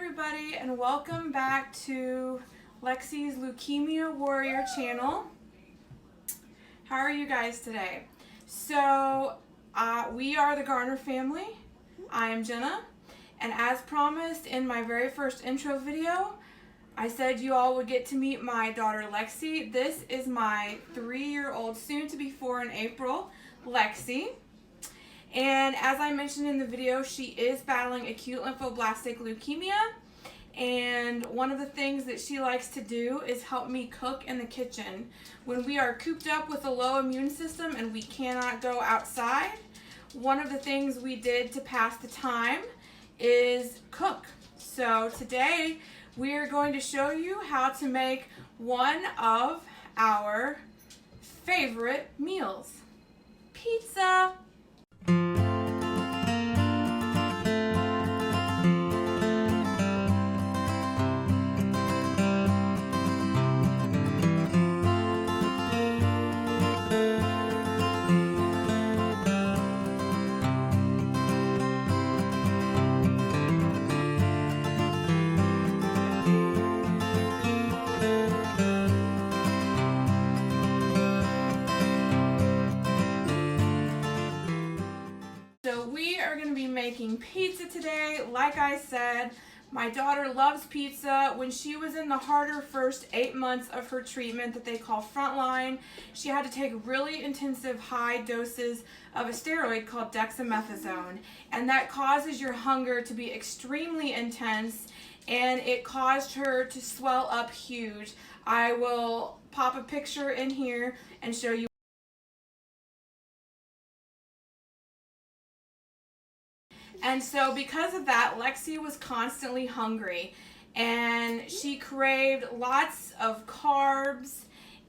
everybody, and welcome back to Lexi's Leukemia Warrior channel. How are you guys today? So we are the Garner family. I am Jenna, and as promised in my very first intro video, I said you all would get to meet my daughter Lexi. This is my 3-year-old, soon to be 4 in April, Lexi. And as I mentioned in the video, she is battling acute lymphoblastic leukemia. And one of the things that she likes to do is help me cook in the kitchen. When we are cooped up with a low immune system and we cannot go outside, one of the things we did to pass the time is cook. So today we are going to show you how to make one of our favorite meals, pizza. So we are going to be making pizza today. Like I said, my daughter loves pizza. When she was in the harder first 8 months of her treatment that they call frontline, she had to take really intensive high doses of a steroid called dexamethasone. And that causes your hunger to be extremely intense, and it caused her to swell up huge. I will pop a picture in here and show you. And so because of that, Lexi was constantly hungry, and she craved lots of carbs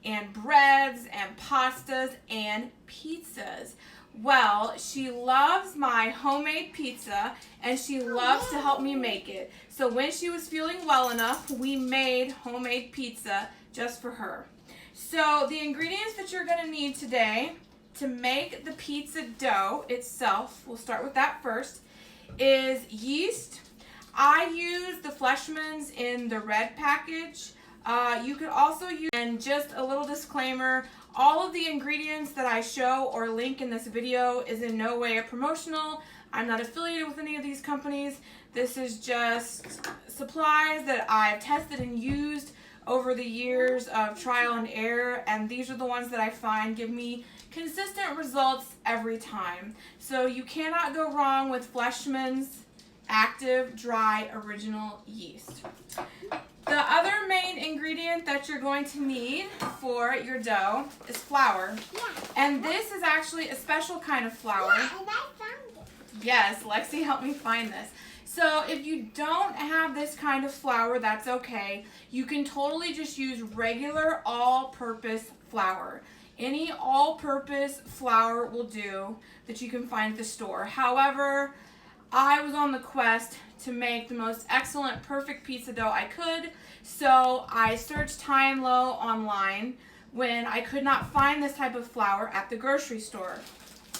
and breads and pastas and pizzas. Well, she loves my homemade pizza, and she loves to help me make it. So when she was feeling well enough, we made homemade pizza just for her. So the ingredients that you're going to need today to make the pizza dough itself, we'll start with that first, is yeast. I use the Fleshman's in the red package. You could also use, and just a little disclaimer, all of the ingredients that I show or link in this video is in no way a promotional. I'm not affiliated with any of these companies. This is just supplies that I've tested and used over the years of trial and error, and these are the ones that I find give me consistent results every time. So you cannot go wrong with Fleshman's active dry original yeast. The other main ingredient that you're going to need for your dough is flour. Yeah. And this is actually a special kind of flour. Yeah, and I found it. Yes, Lexi helped me find this. So if you don't have this kind of flour, that's okay. You can totally just use regular all-purpose flour. Any all-purpose flour will do that you can find at the store. However, I was on the quest to make the most excellent, perfect pizza dough I could, so I searched high and low online when I could not find this type of flour at the grocery store.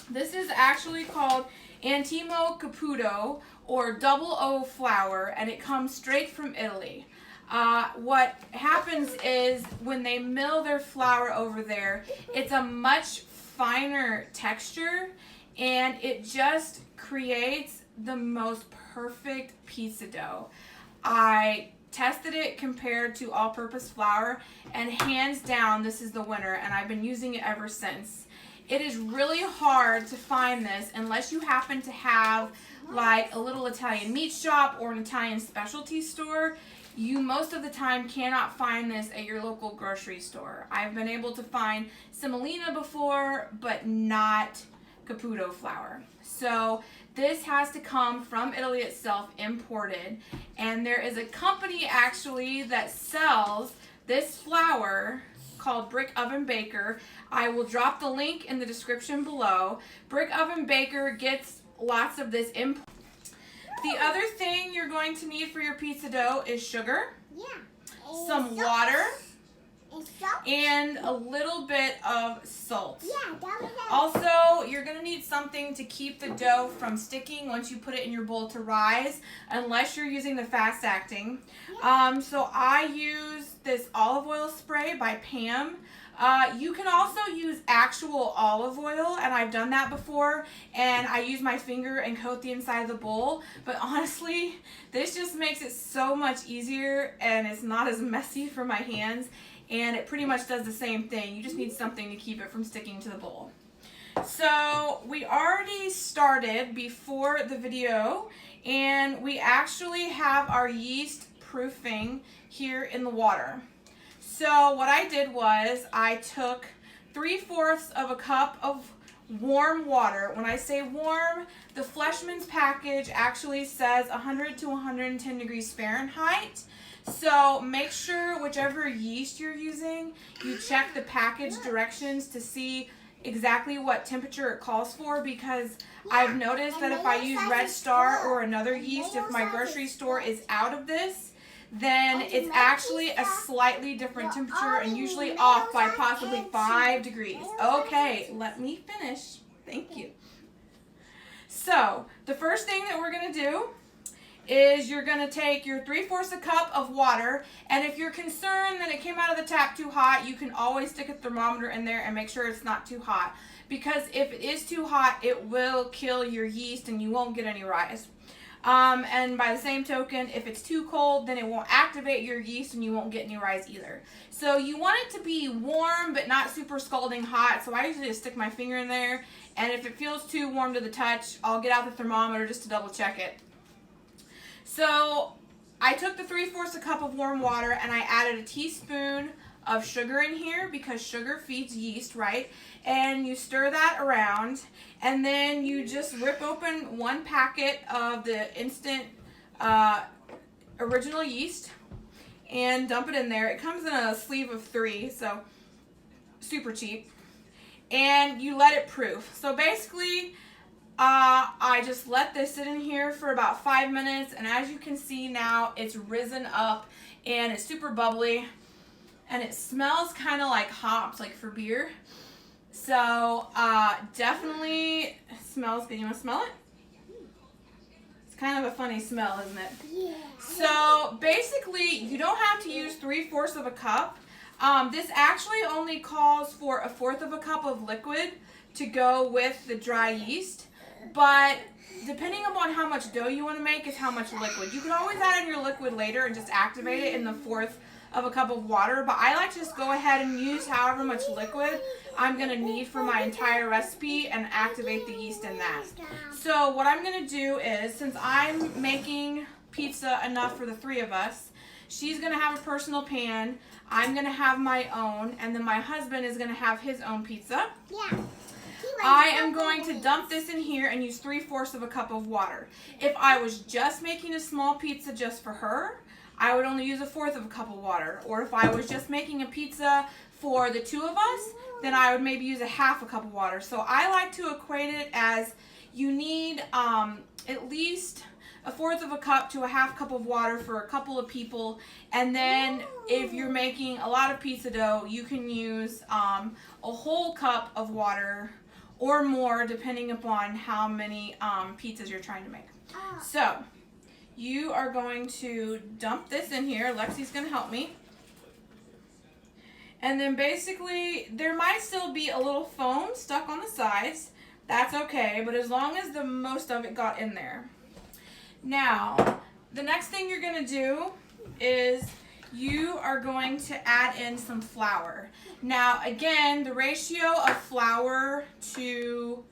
This is actually called Antimo Caputo, or double O flour, and it comes straight from Italy. What happens is when they mill their flour over there, it's a much finer texture, and it just creates the most perfect pizza dough. I tested it compared to all-purpose flour, and hands down this is the winner, and I've been using it ever since. It is really hard to find this unless you happen to have like a little Italian meat shop or an Italian specialty store. You most of the time cannot find this at your local grocery store. I've been able to find semolina before, but not Caputo flour. So this has to come from Italy itself, imported. And there is a company actually that sells this flour called Brick Oven Baker. I will drop the link in the description below. Brick Oven Baker gets lots of this import. The other thing you're going to need for your pizza dough is sugar, some water, and a little bit of salt. Yeah, also, you're going to need something to keep the dough from sticking once you put it in your bowl to rise, unless you're using the fast acting. So I use this olive oil spray by Pam. You can also use actual olive oil, and I've done that before, and I use my finger and coat the inside of the bowl, but honestly, this just makes it so much easier, and it's not as messy for my hands, and it pretty much does the same thing. You just need something to keep it from sticking to the bowl. So we already started before the video, and we actually have our yeast proofing here in the water. So what I did was I took 3/4 of a cup of warm water. When I say warm, the Fleshman's package actually says 100 to 110 degrees Fahrenheit. So make sure whichever yeast you're using, you check the package directions to see exactly what temperature it calls for, because I've noticed that if I use Red Star or another yeast, if my grocery store is out of this, then it's actually a slightly different temperature and usually off by possibly 5 degrees. Okay, let me finish. Thank you. So, the first thing that we're going to do is you're going to take your 3/4 a cup of water, and if you're concerned that it came out of the tap too hot, you can always stick a thermometer in there and make sure it's not too hot, because if it is too hot, it will kill your yeast and you won't get any rise. And by the same token, if it's too cold, then it won't activate your yeast and you won't get any rise either. So you want it to be warm but not super scalding hot, so I usually just stick my finger in there, and if it feels too warm to the touch, I'll get out the thermometer just to double check it. So I took the 3/4 a cup of warm water and I added a teaspoon of sugar in here, because sugar feeds yeast, right? And you stir that around, and then you just rip open one packet of the instant original yeast and dump it in there. It comes in a sleeve of 3, so super cheap. And you let it proof. So basically, I just let this sit in here for about 5 minutes, and as you can see now, it's risen up and it's super bubbly. And it smells kind of like hops, like for beer. So, definitely smells good. You want to smell it? It's kind of a funny smell, isn't it? Yeah. So, basically, you don't have to use 3/4 of a cup. This actually only calls for 1/4 of a cup of liquid to go with the dry yeast. But depending upon how much dough you want to make is how much liquid. You can always add in your liquid later and just activate it in the 1/4 of a cup of water, but I like to just go ahead and use however much liquid I'm going to need for my entire recipe and activate the yeast in that. So what I'm going to do is, since I'm making pizza enough for the 3 of us, she's going to have a personal pan, I'm going to have my own, and then my husband is going to have his own pizza. Yeah. I am going to dump this in here and use 3/4 of a cup of water. If I was just making a small pizza just for her, I would only use 1/4 of a cup of water. Or if I was just making a pizza for the 2 of us, then I would maybe use 1/2 a cup of water. So I like to equate it as you need at least 1/4 of a cup to 1/2 cup of water for a couple of people. And then if you're making a lot of pizza dough, you can use a whole cup of water or more, depending upon how many pizzas you're trying to make. So you are going to dump this in here. Lexi's going to help me. And then basically, there might still be a little foam stuck on the sides. That's okay, but as long as the most of it got in there. Now, the next thing you're going to do is you are going to add in some flour. Now, again, the ratio of flour to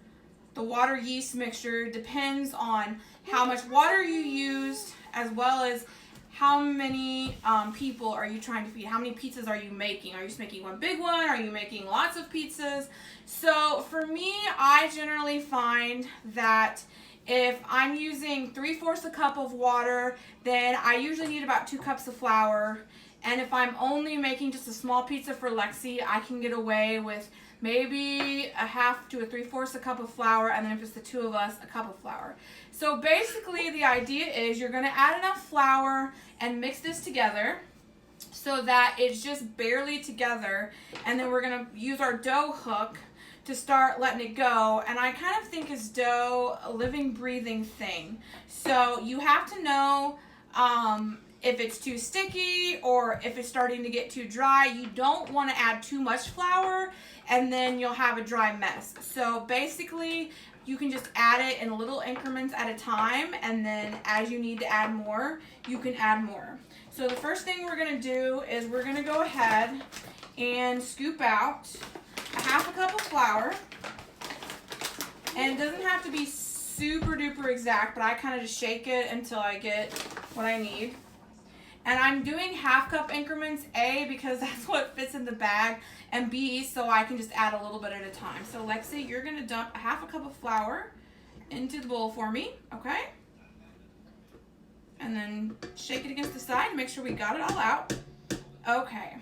the water yeast mixture depends on how much water you used, as well as how many people are you trying to feed. How many pizzas are you making? Are you just making one big one? Are you making lots of pizzas? So for me, I generally find that if I'm using 3/4 a cup of water, then I usually need about 2 cups of flour. And if I'm only making just a small pizza for Lexi, I can get away with maybe 1/2 to 3/4 a cup of flour, and then if it's the 2 of us, a cup of flour. So basically the idea is you're going to add enough flour and mix this together. so that it's just barely together. And then we're gonna use our dough hook to start letting it go. And I kind of think is dough a living, breathing thing. So you have to know if it's too sticky or if it's starting to get too dry. You don't want to add too much flour and then you'll have a dry mess. So basically you can just add it in little increments at a time, and then as you need to add more, you can add more. So the first thing we're going to do is we're going to go ahead and scoop out a half a cup of flour. And it doesn't have to be super duper exact, but I kind of just shake it until I get what I need. And I'm doing half cup increments, A, because that's what fits in the bag, and B, so I can just add a little bit at a time. So Lexi, you're going to dump a half a cup of flour into the bowl for me, okay? And then shake it against the side, make sure we got it all out. Okay.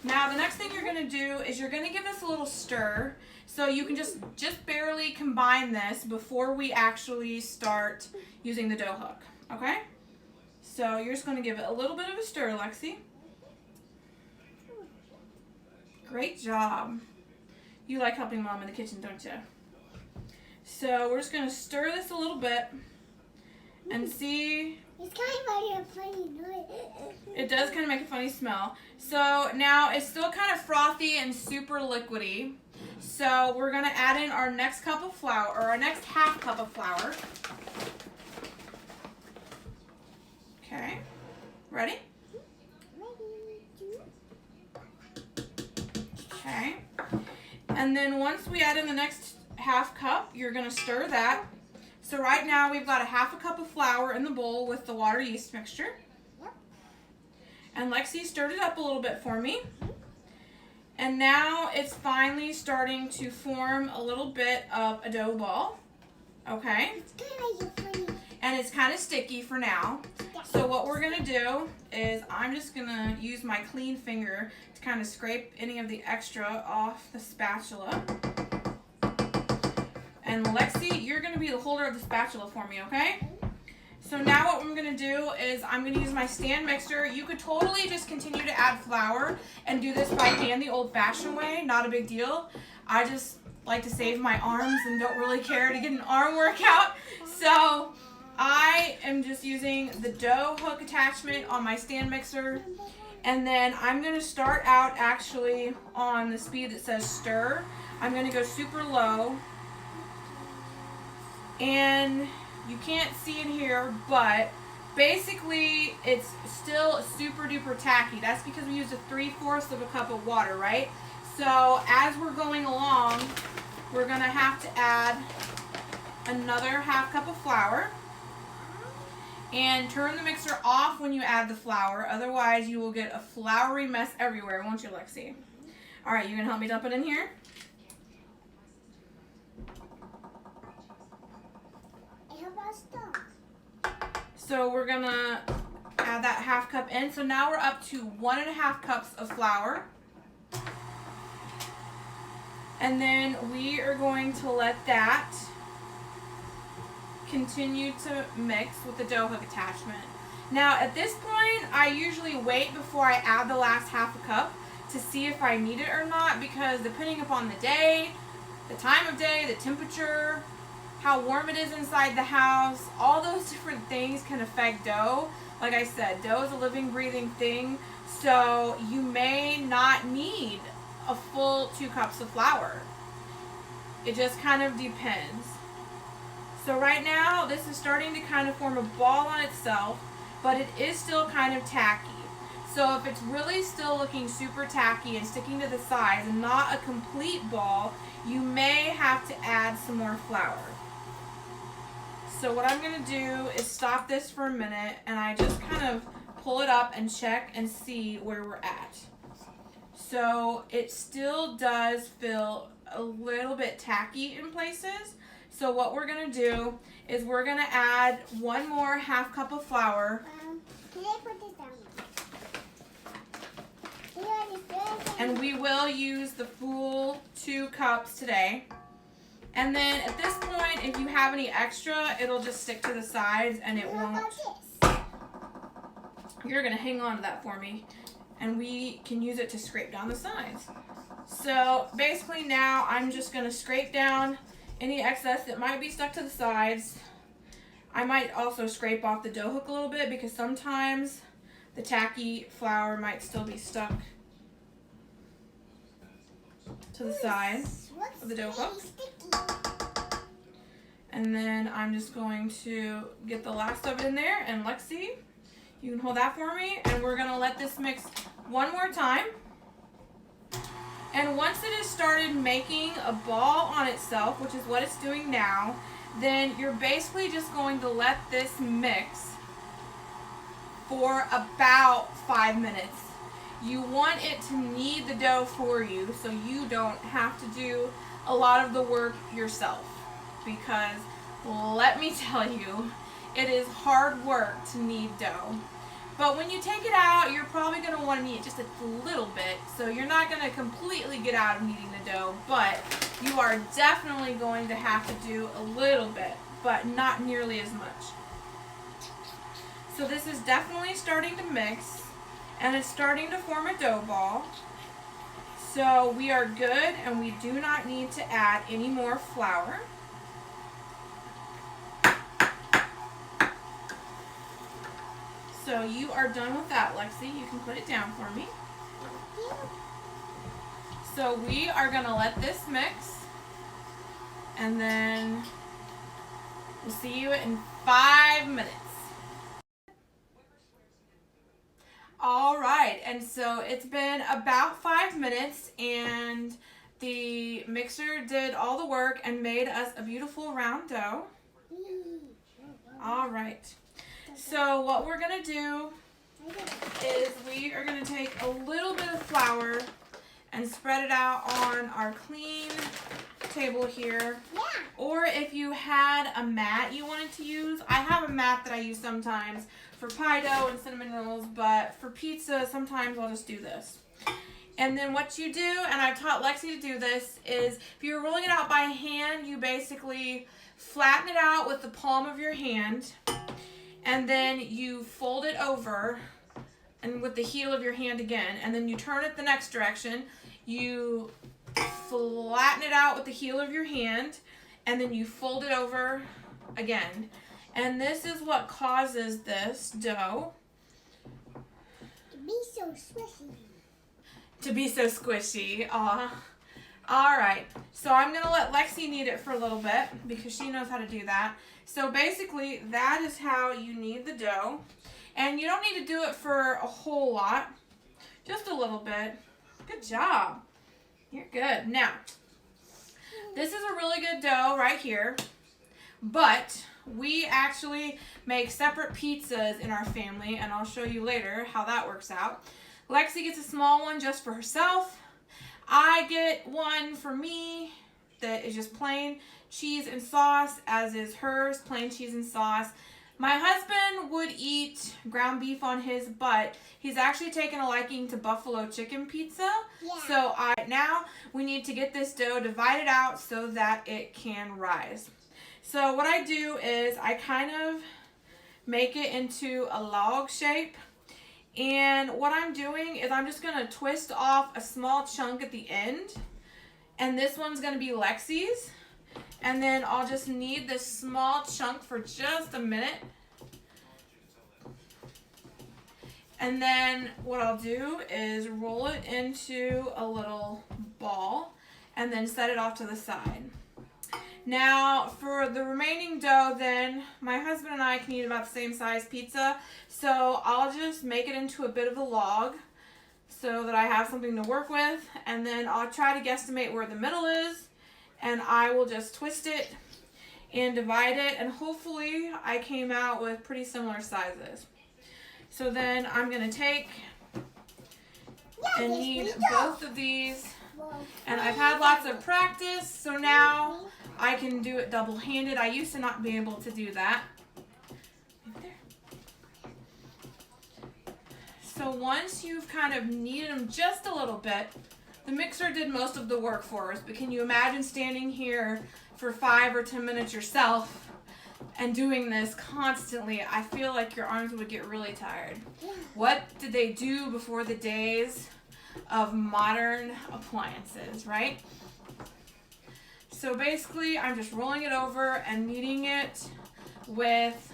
Now the next thing you're going to do is you're going to give this a little stir. So you can just barely combine this before we actually start using the dough hook, okay? So you're just going to give it a little bit of a stir, Lexi. Great job. You like helping Mom in the kitchen, don't you? So we're just going to stir this a little bit and see. It's kind of like a funny noise. It does kind of make a funny smell. So now it's still kind of frothy and super liquidy. So we're going to add in our next cup of flour, or our next half cup of flour. Okay, ready? Okay, and then once we add in the next half cup, you're going to stir that. So right now we've got a half a cup of flour in the bowl with the water yeast mixture. And Lexi stirred it up a little bit for me. And now it's finally starting to form a little bit of a dough ball. Okay. It's kind of like funny. And it's kind of sticky for now. So what we're going to do is I'm just going to use my clean finger to kind of scrape any of the extra off the spatula. And Lexi, you're going to be the holder of the spatula for me, okay? So now what I'm going to do is I'm going to use my stand mixer. You could totally just continue to add flour and do this by hand the old-fashioned way. Not a big deal. I just like to save my arms and don't really care to get an arm workout. So I am just using the dough hook attachment on my stand mixer. And then I'm going to start out actually on the speed that says stir. I'm going to go super low. And you can't see in here, but basically it's still super duper tacky. That's because we used a 3/4 of a cup of water, right? So as we're going along, we're going to have to add another half cup of flour. And turn the mixer off when you add the flour. Otherwise, you will get a floury mess everywhere, won't you, Lexi? All right, you going to help me dump it in here? So we're going to add that half cup in. So now we're up to 1.5 cups of flour. And then we are going to let that continue to mix with the dough hook attachment. Now at this point, I usually wait before I add the last half a cup to see if I need it or not, because depending upon the day, the time of day, the temperature, how warm it is inside the house, all those different things can affect dough. Like I said, dough is a living, breathing thing, so you may not need a full 2 cups of flour. It just kind of depends. So right now, this is starting to kind of form a ball on itself, but it is still kind of tacky. So if it's really still looking super tacky and sticking to the sides and not a complete ball, you may have to add some more flour. So what I'm going to do is stop this for a minute, and I just kind of pull it up and check and see where we're at. So it still does feel a little bit tacky in places. So what we're going to do is we're going to add 1 more half cup of flour. Can I put this down? And we will use the full 2 cups today. And then at this point, if you have any extra, it'll just stick to the sides and it won't. You're going to hang on to that for me. and we can use it to scrape down the sides. So basically now I'm just going to scrape down any excess that might be stuck to the sides. I might also scrape off the dough hook a little bit because sometimes the tacky flour might still be stuck to the side of the dough hook. And then I'm just going to get the last of it in there, and Lexi, you can hold that for me, and we're gonna let this mix one more time. And once it has started making a ball on itself, which is what it's doing now, then you're basically just going to let this mix for about 5 minutes. You want it to knead the dough for you so you don't have to do a lot of the work yourself. Because let me tell you, it is hard work to knead dough. But when you take it out, you're probably going to want to knead it just a little bit. So you're not going to completely get out of kneading the dough, but you are definitely going to have to do a little bit, but not nearly as much. So this is definitely starting to mix, and it's starting to form a dough ball. So we are good, and we do not need to add any more flour. So you are done with that, Lexi. You can put it down for me. So we are going to let this mix, and then we'll see you in 5 minutes. All right, and so it's been about 5 minutes, and the mixer did all the work and made us a beautiful round dough. All right. So what we're going to do is we are going to take a little bit of flour and spread it out on our clean table here. Yeah. Or if you had a mat you wanted to use, I have a mat that I use sometimes for pie dough and cinnamon rolls, but for pizza, sometimes I'll just do this. And then what you do, and I've taught Lexi to do this, is if you're rolling it out by hand, you basically flatten it out with the palm of your hand, and then you fold it over and with the heel of your hand again, and then you turn it the next direction. You flatten it out with the heel of your hand, and then you fold it over again. And this is what causes this dough To be so squishy. to be so squishy. Aw. All right, so I'm going to let Lexi knead it for a little bit because she knows how to do that. So basically, that is how you knead the dough. And you don't need to do it for a whole lot, just a little bit. Good job. You're good. Now, this is a really good dough right here, but we actually make separate pizzas in our family, and I'll show you later how that works out. Lexi gets a small one just for herself. I get one for me that is just plain cheese and sauce, as is hers, plain cheese and sauce. My husband would eat ground beef on his, but he's actually taken a liking to buffalo chicken pizza. Yeah. So now we need to get this dough divided out so that it can rise. So what I do is I kind of make it into a log shape. And what I'm doing is I'm just going to twist off a small chunk at the end. And this one's going to be Lexi's. And then I'll just knead this small chunk for just a minute. And then what I'll do is roll it into a little ball and then set it off to the side. Now, for the remaining dough, then, my husband and I can eat about the same size pizza, so I'll just make it into a bit of a log so that I have something to work with, and then I'll try to guesstimate where the middle is, and I will just twist it and divide it, and hopefully I came out with pretty similar sizes. So then I'm going to take and knead both of these, and I've had lots of practice, so now I can do it double-handed. I used to not be able to do that. So once you've kind of kneaded them just a little bit, the mixer did most of the work for us, but can you imagine standing here for 5 or 10 minutes yourself and doing this constantly, I feel like your arms would get really tired. What did they do before the days of modern appliances, right? So basically, I'm just rolling it over and kneading it with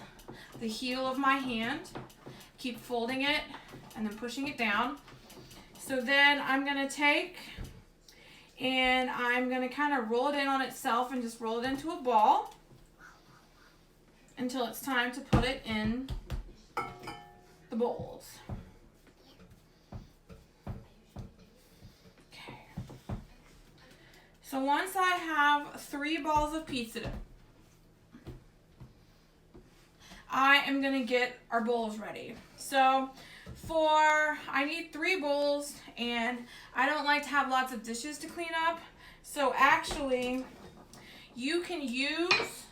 the heel of my hand. Keep folding it and then pushing it down. So then I'm going to take and I'm going to kind of roll it in on itself and just roll it into a ball until it's time to put it in the bowls. Okay. So once I have 3 balls of pizza, I am going to get our bowls ready. So I need 3 bowls, and I don't like to have lots of dishes to clean up. So actually, you can use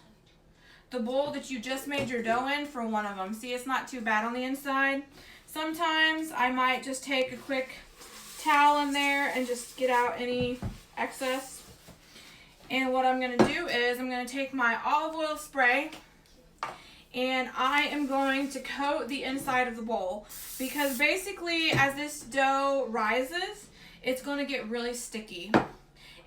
the bowl that you just made your dough in for one of them. See, it's not too bad on the inside. Sometimes I might just take a quick towel in there and just get out any excess. And what I'm going to do is I'm going to take my olive oil spray and I am going to coat the inside of the bowl, because basically as this dough rises, it's going to get really sticky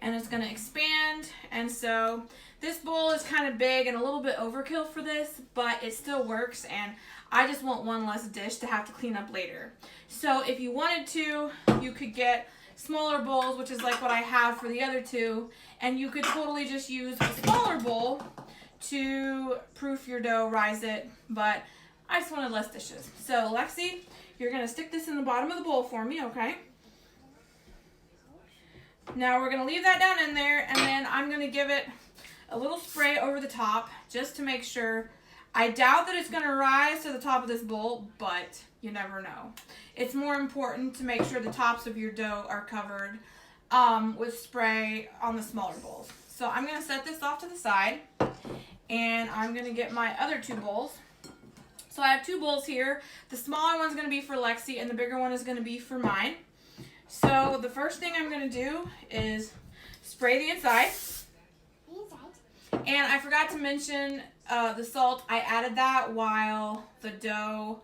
and it's going to expand. And so this bowl is kind of big and a little bit overkill for this, but it still works, and I just want one less dish to have to clean up later. So if you wanted to, you could get smaller bowls, which is like what I have for the other 2, and you could totally just use a smaller bowl to proof your dough, rise it, but I just wanted less dishes. So Lexi, you're going to stick this in the bottom of the bowl for me, okay? Now we're going to leave that down in there, and then I'm going to give it a little spray over the top just to make sure. I doubt that it's going to rise to the top of this bowl, but you never know. It's more important to make sure the tops of your dough are covered with spray on the smaller bowls. So I'm going to set this off to the side, and I'm going to get my other 2 bowls. So I have 2 bowls here. The smaller one's going to be for Lexi, and the bigger one is going to be for mine. So the first thing I'm going to do is spray the inside. And I forgot to mention the salt. I added that while the dough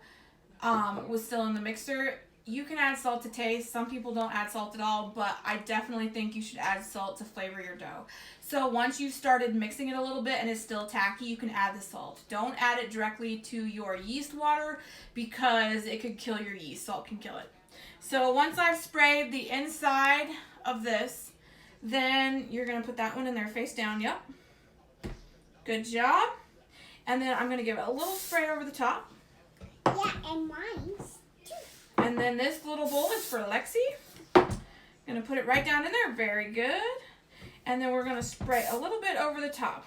was still in the mixer. You can add salt to taste. Some people don't add salt at all, but I definitely think you should add salt to flavor your dough. So once you've started mixing it a little bit and it's still tacky, you can add the salt. Don't add it directly to your yeast water because it could kill your yeast. Salt can kill it. So once I've sprayed the inside of this, then you're going to put that one in there face down. Yep. Good job. And then I'm going to give it a little spray over the top. Yeah, and mine's too. And then this little bowl is for Lexi. Going to put it right down in there. Very good. And then we're going to spray a little bit over the top.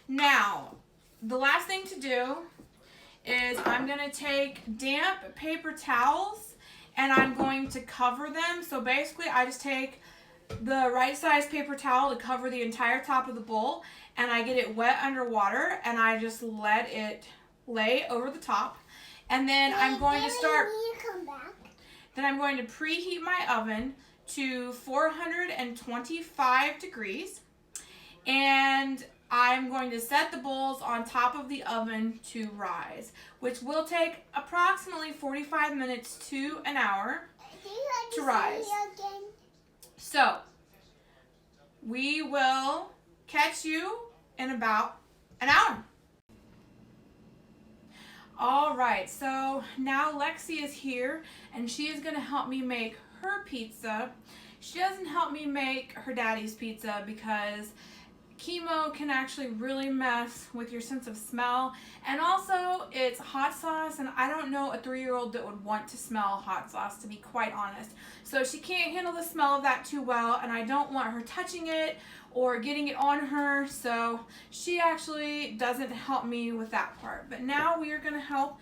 Now, the last thing to do is I'm going to take damp paper towels and I'm going to cover them. So basically, I just take the right size paper towel to cover the entire top of the bowl, and I get it wet underwater, and I just let it lay over the top. And then I'm going to start, then I'm going to preheat my oven to 425 degrees, and I'm going to set the bowls on top of the oven to rise, which will take approximately 45 minutes to an hour to rise. So, we will catch you in about an hour. All right, so now Lexi is here, and she is going to help me make her pizza. She doesn't help me make her daddy's pizza because chemo can actually really mess with your sense of smell, and also it's hot sauce, and I don't know a 3-year-old that would want to smell hot sauce, to be quite honest. So she can't handle the smell of that too well, and I don't want her touching it or getting it on her, so she actually doesn't help me with that part. But now we are going to help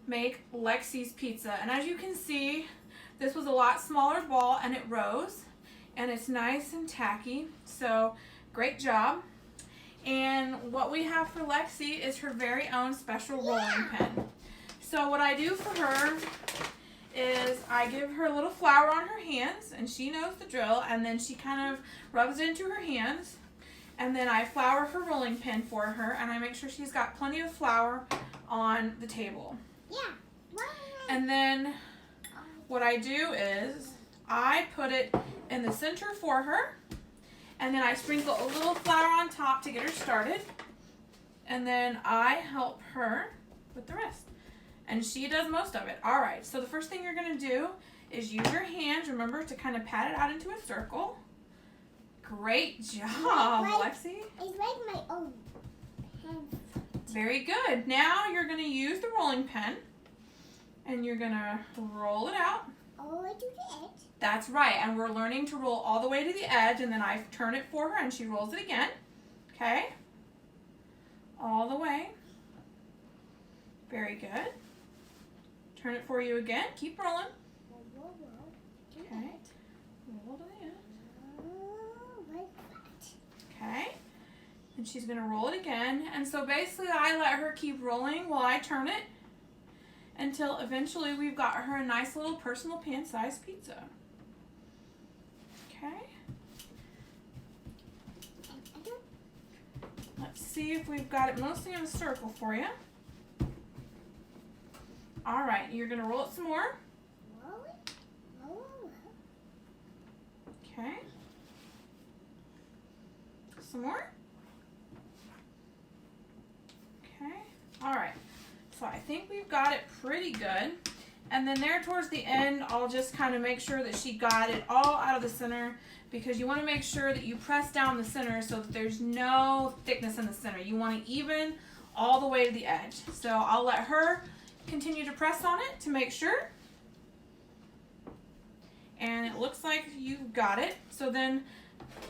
make Lexi's pizza, and as you can see, this was a lot smaller ball and it rose, and it's nice and tacky, so great job. And what we have for Lexi is her very own special rolling pin. So what I do for her is I give her a little flour on her hands, and she knows the drill, and then she kind of rubs it into her hands, And then I flour her rolling pin for her, and I make sure she's got plenty of flour on the table. Yeah. And then what I do is I put it in the center for her, and then I sprinkle a little flour on top to get her started, and then I help her with the rest. And she does most of it. All right, so the first thing you're gonna do is use your hands, remember, to kind of pat it out into a circle. Great job, Lexi. It's like my own hand. Very good. Now you're going to use the rolling pin, and you're going to roll it out. All the way to the edge. That's right, and we're learning to roll all the way to the edge, and then I turn it for her, and she rolls it again. Okay? All the way. Very good. Turn it for you again. Keep rolling. Okay. Roll to the edge. Okay, and she's going to roll it again. And so basically I let her keep rolling while I turn it until eventually we've got her a nice little personal pan-sized pizza. Okay. Let's see if we've got it mostly in a circle for you. All right, you're going to roll it some more. Okay. Some more. Okay. All right. So I think we've got it pretty good. And then there towards the end, I'll just kind of make sure that she got it all out of the center, because you want to make sure that you press down the center so that there's no thickness in the center. You want to even all the way to the edge. So I'll let her continue to press on it to make sure. And it looks like you've got it. So then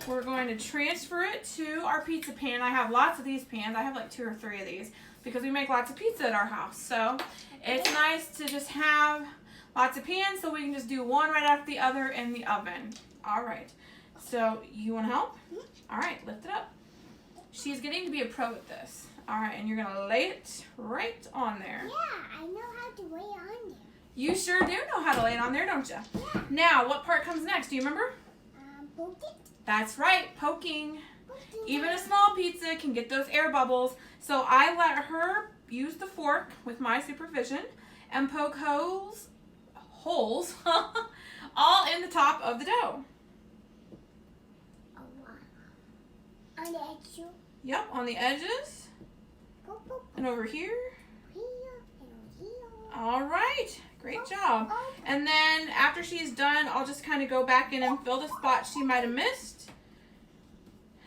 we're going to transfer it to our pizza pan. I have lots of these pans. I have like 2 or 3 of these because we make lots of pizza at our house. So it's nice to just have lots of pans so we can just do one right after the other in the oven. All right. So you want to help? All right, lift it up. She's getting to be a pro at this. All right, and you're going to lay it right on there. Yeah, I know how to lay on there. You sure do know how to lay it on there, don't you? Yeah. Now, what part comes next? Do you remember? Poke it. That's right, poking. Even a small pizza can get those air bubbles. So I let her use the fork with my supervision and poke holes all in the top of the dough. Oh, wow. On the edge too. Yep, on the edges. Poke, poke, And over here. here, and here. All right, great job. And then after she's done, I'll just kind of go back in and fill the spots she might have missed.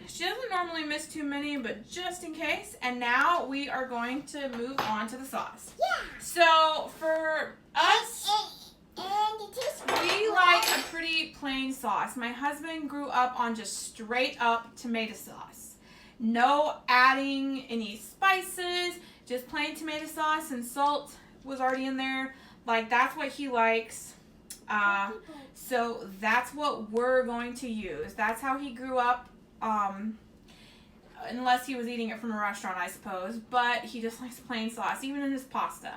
She doesn't normally miss too many, but just in case. And now we are going to move on to the sauce. Yeah. So for us, And it tastes we like a pretty plain sauce. My husband grew up on just straight up tomato sauce. No adding any spices, just plain tomato sauce, and salt was already in there. Like, that's what he likes. So that's what we're going to use. That's how he grew up. Unless he was eating it from a restaurant, I suppose. But he just likes plain sauce, even in his pasta.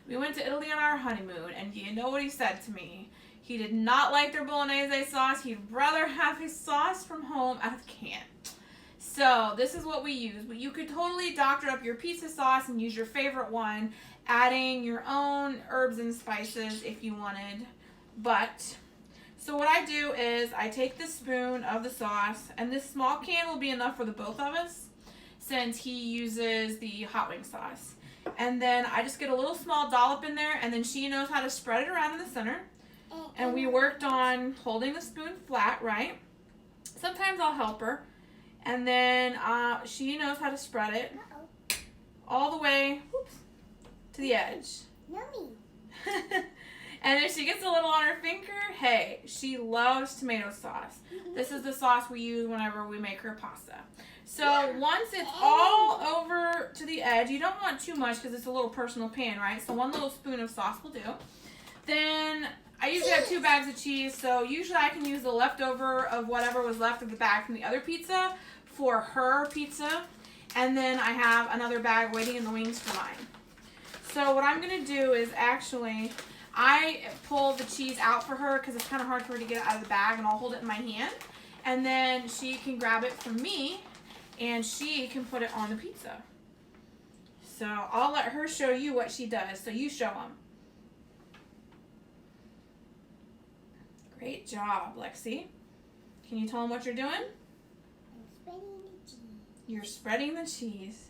We went to Italy on our honeymoon, and you know what he said to me? He did not like their bolognese sauce. He'd rather have his sauce from home out of the can. So this is what we use. But you could totally doctor up your pizza sauce and use your favorite one, adding your own herbs and spices if you wanted. But so what I do is I take this spoon of the sauce, and this small can will be enough for the both of us since he uses the hot wing sauce. And then I just get a little small dollop in there, and then she knows how to spread it around in the center. And we worked on holding the spoon flat, right? Sometimes I'll help her. And then she knows how to spread it all the way to the edge. Yummy. And if she gets a little on her finger, hey, she loves tomato sauce. This is the sauce we use whenever we make her pasta. So once it's all over to the edge, you don't want too much because it's a little personal pan, right? So 1 little spoon of sauce will do. Then I usually have 2 bags of cheese, so usually I can use the leftover of whatever was left of the bag from the other pizza for her pizza. And then I have another bag waiting in the wings for mine. So what I'm going to do is actually, I pull the cheese out for her because it's kind of hard for her to get it out of the bag, and I'll hold it in my hand. And then she can grab it from me, and she can put it on the pizza. So I'll let her show you what she does. So you show them. Great job, Lexi. Can you tell them what you're doing? I'm spreading the cheese. You're spreading the cheese.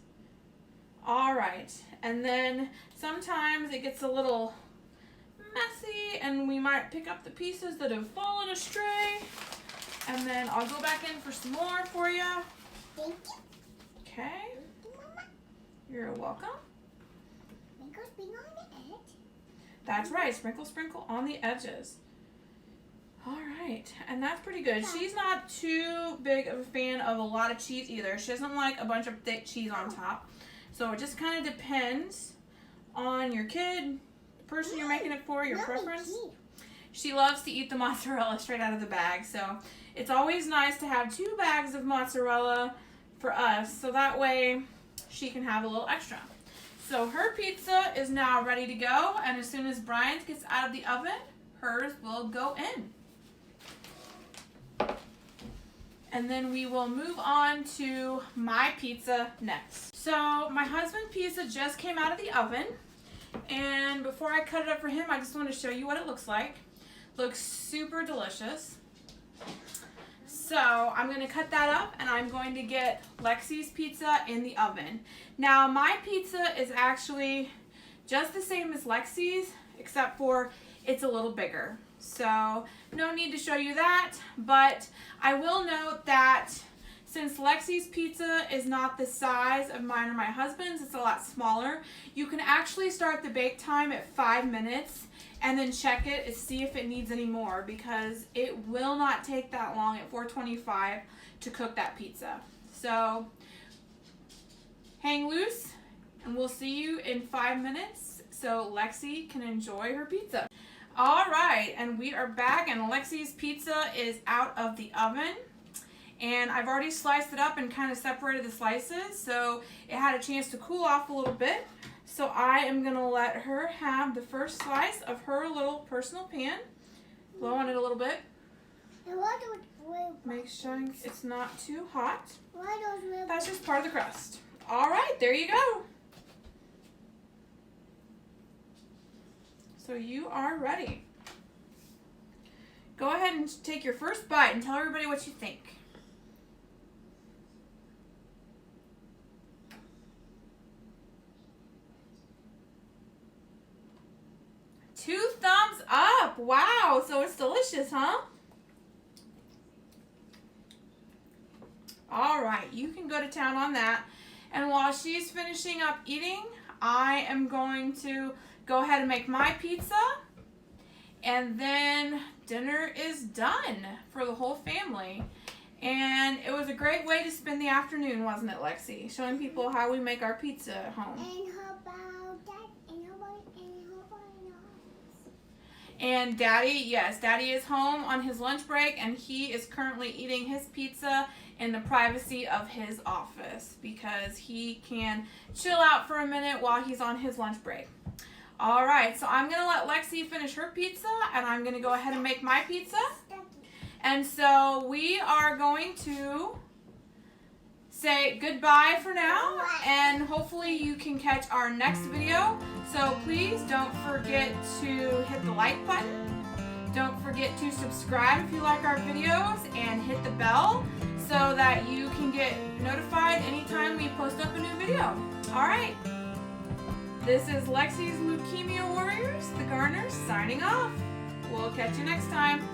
All right. And then sometimes it gets a little messy and we might pick up the pieces that have fallen astray. And then I'll go back in for some more for you. Thank you. Okay. Thank you, Mama. You're welcome. Sprinkle, sprinkle on the edge. That's right. Sprinkle, sprinkle on the edges. All right. And that's pretty good. She's not too big of a fan of a lot of cheese either. She doesn't like a bunch of thick cheese on top. So it just kind of depends on your kid, the person you're making it for, your preference. She loves to eat the mozzarella straight out of the bag. So it's always nice to have 2 bags of mozzarella for us. So that way she can have a little extra. So her pizza is now ready to go. And as soon as Brian's gets out of the oven, hers will go in. And then we will move on to my pizza next. So my husband's pizza just came out of the oven. And before I cut it up for him, I just want to show you what it looks like. Looks super delicious. So I'm going to cut that up and I'm going to get Lexi's pizza in the oven. Now my pizza is actually just the same as Lexi's, except for it's a little bigger. So no need to show you that, but I will note that since Lexi's pizza is not the size of mine or my husband's, it's a lot smaller, you can actually start the bake time at 5 minutes and then check it and see if it needs any more, because it will not take that long at 425 to cook that pizza. So hang loose and we'll see you in 5 minutes so Lexi can enjoy her pizza. All right, and we are back and Lexi's pizza is out of the oven. And I've already sliced it up and kind of separated the slices, so it had a chance to cool off a little bit. So I am going to let her have the first slice of her little personal pan. Blow on it a little bit. Make sure it's not too hot. That's just part of the crust. All right, there you go. So you are ready. Go ahead and take your first bite and tell everybody what you think. 2 thumbs up. Wow, so it's delicious, huh? All right, you can go to town on that. And while she's finishing up eating, I am going to go ahead and make my pizza. And then dinner is done for the whole family. And it was a great way to spend the afternoon, wasn't it, Lexi? Showing people how we make our pizza at home. And how about that? And how about And Daddy, yes, Daddy is home on his lunch break, and he is currently eating his pizza in the privacy of his office because he can chill out for a minute while he's on his lunch break. All right, so I'm going to let Lexi finish her pizza, and I'm going to go ahead and make my pizza. And so we are going to say goodbye for now, and hopefully you can catch our next video. So please don't forget to hit the like button. Don't forget to subscribe if you like our videos, and hit the bell so that you can get notified anytime we post up a new video. All right. This is Lexi's Leukemia Warriors, the Garners, signing off. We'll catch you next time.